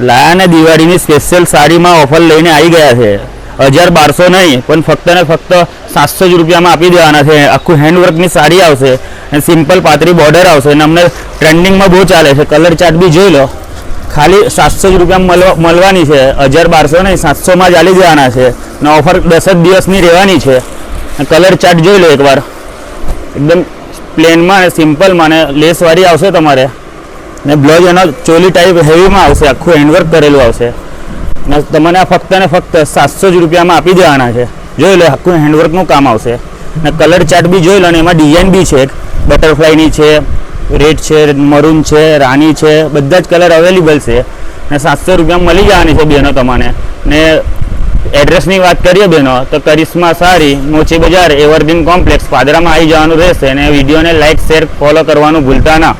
લાયા ને દિવાળીની સ્પેશિયલ સાડીમાં ઓફર લઈને આવી ગયા છે 1200 નહીં પણ ફક્ત ને ફક્ત 700 જ રૂપિયામાં આપી દેવાના છે. આખું હેન્ડવર્કની સાડી આવશે અને સિમ્પલ પાતળી બોર્ડર આવશે અને અમને ટ્રેન્ડિંગમાં બહુ ચાલે છે. કલર ચાર્ટ બી જોઈ લો, ખાલી 700 જ રૂપિયામાં મળવાની છે. 1200 નહીં 700માં જ આલી દેવાના છે અને ઓફર 10 જ દિવસની રહેવાની છે. કલર ચાર્ટ જોઈ લો એકવાર, એકદમ પ્લેનમાં અને સિમ્પલમાં અને લેસવાળી આવશે તમારે ને બ્લાઉઝ એનો ચોલી ટાઈપ હેવીમાં આવશે, આખું હેન્ડવર્ક કરેલું આવશે ને તમને આ ફક્ત ને ફક્ત 700 જ રૂપિયામાં આપી દેવાના છે. જોઈ લો આખું હેન્ડવર્કનું કામ આવશે ને કલર ચાર્ટ બી જોઈ લો ને એમાં ડિઝાઇન બી છે, બટરફ્લાયની છે, રેડ છે, મરૂન છે, રાની છે, બધા જ કલર અવેલેબલ છે ને 700 રૂપિયામાં મળી જવાની છે બહેનો તમને. ને એડ્રેસની વાત કરીએ બહેનો તો કરિશ્મા સાડી, મોચી બજાર, એવરગ્રીન કોમ્પ્લેક્સ, પાદરામાં આવી જવાનું રહેશે. અને વિડીયોને લાઇક, શેર, ફોલો કરવાનું ભૂલતા ના.